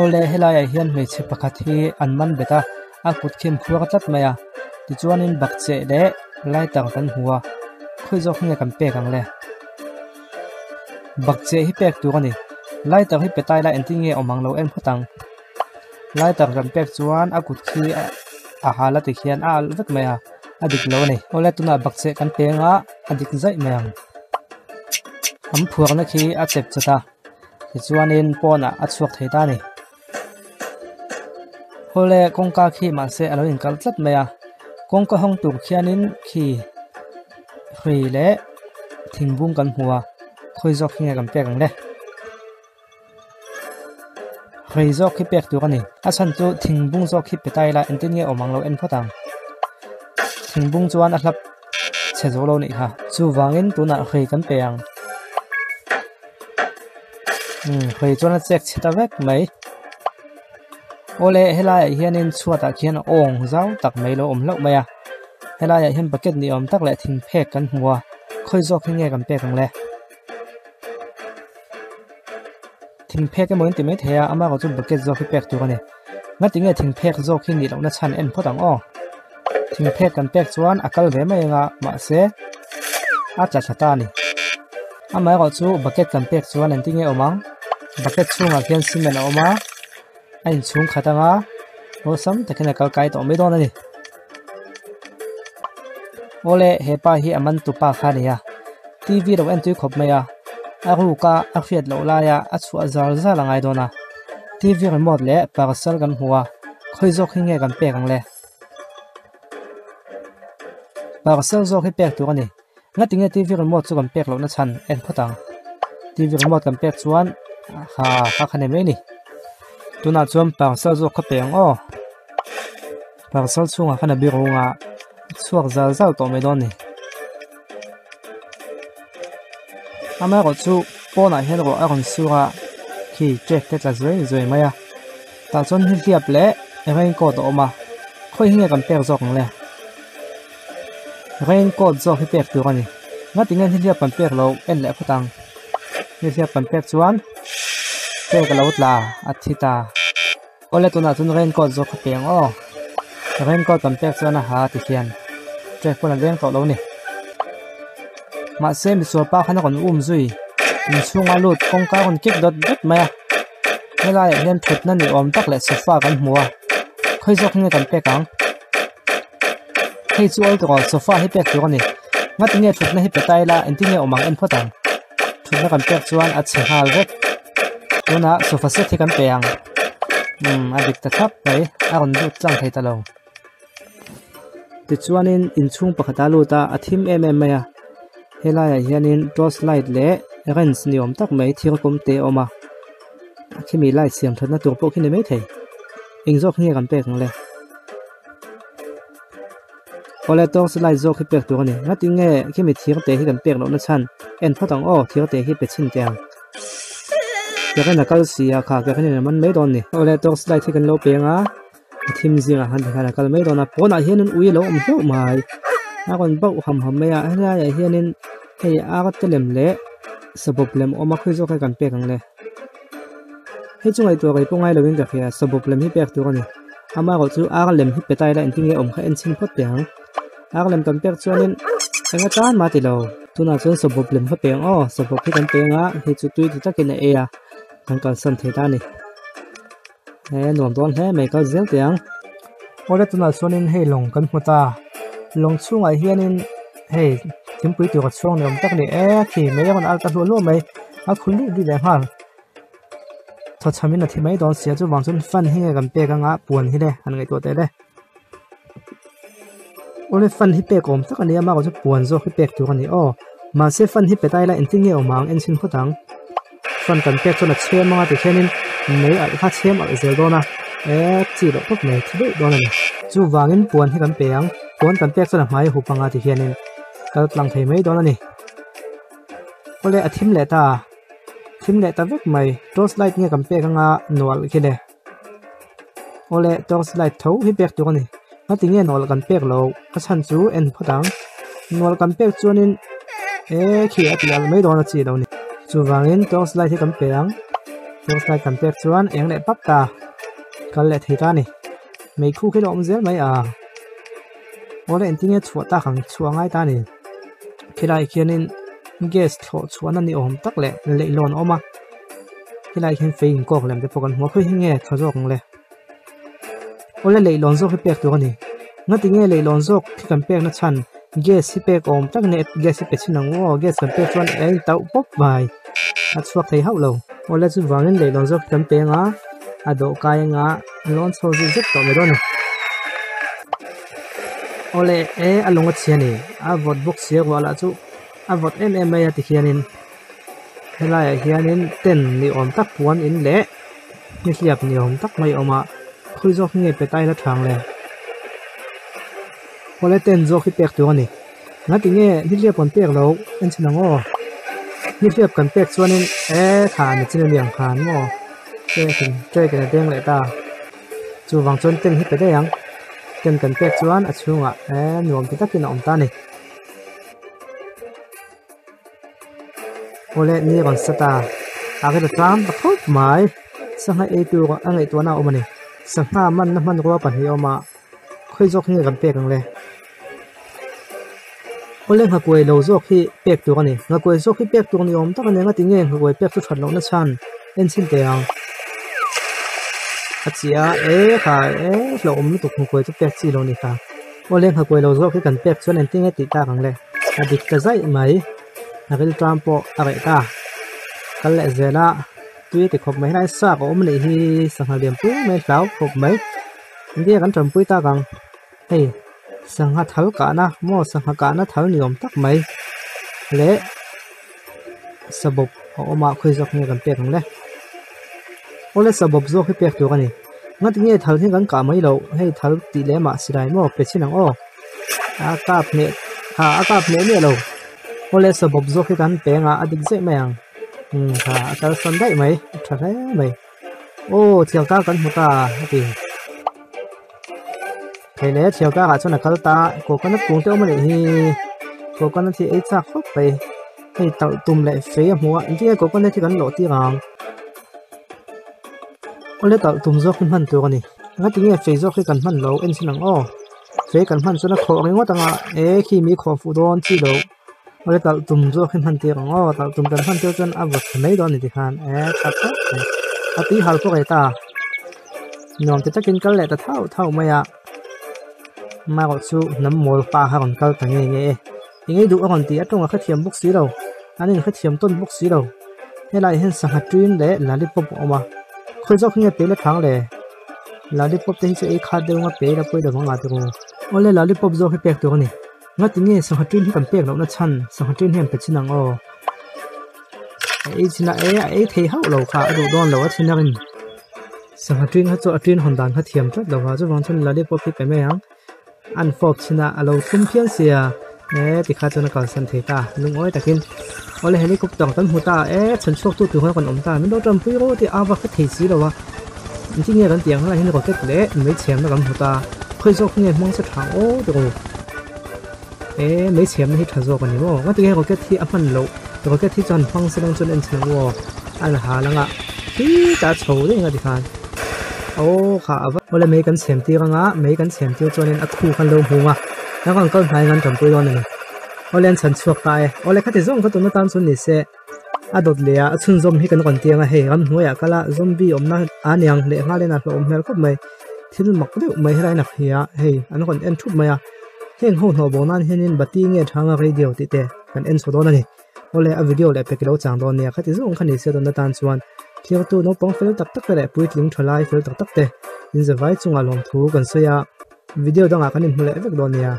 ole helai hian me che pakhat hi anman beta a kut khem khuwa tat maya ti chuanin bakche le lai tar kan huwa khoi jok nge kan pe kang le bakche hi pek tu ani lai tar hi petai la enti nge omang lo en phutang lai tar kan pek chuan a kut khi a hala ti khian a alvat maya adik lo ni ole tuna bakche kan pe nga adik zai mayang am phuak na khi a chep chata ti chuanin pona a chuak thei ta ni ole kongka khi ma se alo in kal tlat maya kongka hong tur khianin khi hrei le thingbung kan huwa khoi jok nge kan pe kang le hrei jok hi pek tu ani a chan chu thingbung jok hi petai la enti nge omang lo en photang thingbung chuan a hlap che zo lo ni kha chu wangin tuna hrei kan pe ang hrei chuan a chek chita vek mai ole helai hianin chuata khian ong zau tak mai lo om lo maya helai hian bucket ni om tak le thing phek kan huwa khoi jok nge kan pe kang le thing phek ke moin ti mai thea ama ko chu bucket jok hi pek tu ani ngati nge thing phek jok hi ni lo na chan en photang o thing phek kan pek chuan akal ve mai nga ma se a cha chata ni ama ko chu bucket kan pek chuan an ti nge omang bucket chunga khian cement a oma anh chung khatanga o sam takhina kal kai to me don ani ole hepa hi aman tu pa khania tv ro en tu khop maya a ru ka a fiat lo la ya a chu azal za langai dona tv remote le parcel kan huwa khoi jok hinge kan pe kang le parcel jok hi pek tu ani ngatinge tv remote chu kan pek lo na chan en photang tv remote kan pek chuan ha khane me ni tuna chuan parcel jok kha peng o parcel chunga khana bi ronga chuak zal zal to me don ni ama ro chu pona hen ro aron suwa khi check te tla zoi maya ta chon hi hiap le rain coat oma khoi hinge kan pek jok le rain coat jok hi pek tu ani ngati ngen hi hiap kan pek lo en le phutang hi hiap kan pek chuan te ka lo tla athita ole tuna chun rain coat jok peng o rain coat kan pek chuan a ha ti khian check pona leng to lo ni ma se mi so pa khana kon zui in chunga lut kong ka kon kik dot maya helai hian thut na ni om tak le sofa kan hmuwa khoi jok nge kan pek ang hei chu ol to sofa hi pek tu ani ngati nge thut na hi petai la enti nge omang en photang thut na kan pek chuan a che hal vek tuna sofa set hi kan pe ang adik ta thap mai aron du chang thei ta lo ti chuanin in chung pakhata lu ta athim maya helai hianin torch light le rens ni om tak mai thir kom te oma khimi light siam thana tur po khine mai thei ingzok nge kan pek le ole torch light zok hi pek tu ani ngati nge khimi thir te hi kan pek lo na chan en photang o thir te hi pe chin tiang cái này là gì à cái này là mình mấy đòn này, ole torch light thì cần lâu bền á, thêm gì à hắn thì là cần mấy đòn à, bữa nay hiện nên uy lâu một lúc mà, còn bao hầm mấy à, hay là hiện nên hay cái lem lệ, sập lem ôm khơi cho cái cần bền càng lệ, hay chung ngày tuổi cái bông ai là bên cái kia sập lem hít bền tuổi này, ama có chú cái lem hít bền tay lại anh nghe ôm cái anh xin phốt bền, cái lem cần bền cho nên anh cái chán mà thì lâu, tôi nói cho sập lem hít bền, sập hít cần bền á, thì chú tôi thì chắc cái này à. Thằng cần sân thế ta này, nón đón thế mấy cái dễ tiếng, ôi tụi nó xuân nên hay lồng cần một ta, lồng xuống ấy hiền nên hay thêm quý tiểu vật xuống này chắc để khi mấy con ăn tao luôn mấy, khun đi đẹp hơn, thật chăm mình là thì mấy đón xía cho vàng xuân phân hay cầm bè cái ngã buồn thế đây, anh người tuổi đây, ôi phân hít bè cũng chắc anh em mà có chút buồn rồi hít bè tiểu con này, mà sẽ phân hít bè tay lại anh tiếng nghe ở máng anh xin phút thắng. Phần cần pek cho là xem mà thì xem nên mấy ở khác xem ở dưới đó na chỉ độ tốt này thì đấy đó này chú vàng buồn hay cần pek buồn cần pek cho là máy hộp bằng thì hiện nên cái lăng thấy mấy đó này có lẽ thím lệ ta vứt mày torchlight nghe cần pek nga nol cái này có lẽ torchlight thấu hay pek đó này nó tiếng nghe nol cần pek lâu cái chân chú en phát đắng nol cần pek cho nên khi ở thì mấy đó là chỉ đâu này chú vàng torchlight thì cần pek tiếng slide cần pek chuan eng le pap ta kal le thei ta ni mei khu khi lom zel mai a ole entinge chua ta khang chua ngai ta ni khilai khianin gas thlo chuan ani om tak le leilon oma khilai khian fein kok lem te pokan mo khu hinge thajok le ole leilon zo khi pek tu ani ngati nge leilon zo khi kan pek na chan gas si pek om tak ne gas si pe chinang wo gas kan pek chuan ei tau pop bai a chuak thei hau lo ole chu wangin leilon zo kan pe nga a do kai nga lon so ji zet to me don ole e alonga chiani a vot box sia wala chu a vot MMA ti hianin helai hianin ten ni om tak puan in le ni hliap ni om tak mai oma khui zo nge pe tai la thang le ole ten zo khi pek tu ani ngati nge ni hliap kon pek lo en chinango ni hliap kan pek chuanin e tha ni chin liang khan mo che tin che kan deng le ta chu wang chon ten hi pe de yang ten kan pek chuan a chunga e nuam ti takin om ta ni ole ni gon sata age da tram ta khop mai sanga e tu ga angai to na omani sanga man na man ro pa hi oma khoi jok ni kan pek ang le ole nga koi lo jok hi pek tu ani nga koi jok hi pek tu ni om ta ka ne nga tinge nga koi pek tu than lo na chan en sin te ang achia e kha e lo om tu khu koi tu pek chi lo ni ta ole nga koi lo jok hi kan pek chuan en tinge ti ta kang le adik ka zai mai agil trampo are ta kal le zela tui ti khop mai nai sa ko om le hi sangha liam pu mai lau khop mai india kan tram pui ta kang hei sangha thal ka na mo sangha ka na thal niom tak mai le sabop oma khoi jok ni kan pek ang le ole sabop zo khi pek tu ani ngat nge thal hi kan ka mai lo hei thal ti le ma sirai mo pe chinang o a kap ne ha a kap ne ne lo ole sabop zo khi kan pe nga adik ze mayang ha atal san dai mai thare mai o chiao ta kan huta ti thei le chiao ta ga chona kal ta ko kan tung te omani hi ko kan thi ei chak khop pe hei tal tum le fe hmuwa inti ko kan thi kan lo ti rang ole tal tum zo khi man tu ani ngati nge fe zo khi kan man lo en sinang o fe kan man chona kho ringo tanga e khi mi kho fu don chi lo ole tal tum zo khin han ti rang o tal tum kan han te chon a wat nei don ni ti khan e ta ta a ti hal ko ta nom te takin kal le ta thau maya ma ko chu nam mol pa ha kon kal ta nge nge ingai du on ti atonga kha thiam buk si lo anin kha thiam ton buk si lo helai hen sa ha trin le lollipop oma khoi zo khinge pe le thang le lollipop te hi che e kha de nga pe la poi da nga tu ole lollipop zo he pek tu ni nga tinge sa ha trin hi kan pek lo na chan sa ha trin hem pe chinang o e china e thei hau lo kha adu don lo a chinarin sa ha trin ha cho a trin hon dan kha thiam tat lo wa zo wang chon lollipop hi pe me yang an fop china alo thum phian sia e ti kha chona kal san thei ta lung oi takin ole helicopter tan huta e chan chok tu hoi kon om ta min do tram pui ro ti awa kha thei si lo wa inti nge kan tiang la hin ko ket le me chem na kan huta khoi jok nge mong sa thang o de ro e me chem hi tha jok ani mo nga ti nge ko ket thi apan lo to ko ket thi chan phang se long chon en chang wo an ha langa hi ta chho de nga ti khan o kha ava ole me kan chem ti nga me kan chem ti chon en a khu kan lo hunga na kan kan hai ngan tram pui don ni olen chan chuak ta e ole khati zong kha tu na tan chun ni se adot le a chun zom hi kan kon tianga he ram hnuya kala zombie omna aniang le nga le na lo mel khop mai thil mak le mai helai na khia he an kon en thup maya heng ho no bo nan henin bati nge thanga radio ti te kan en so don ani ole a video le pekilo chang don ne khati zong khani se don na tan chuan thiar tu no pong fel tak tak le puitling tholai fel tak tak te in zawai chunga lom thu kan soya video danga kanin hmule vek don nia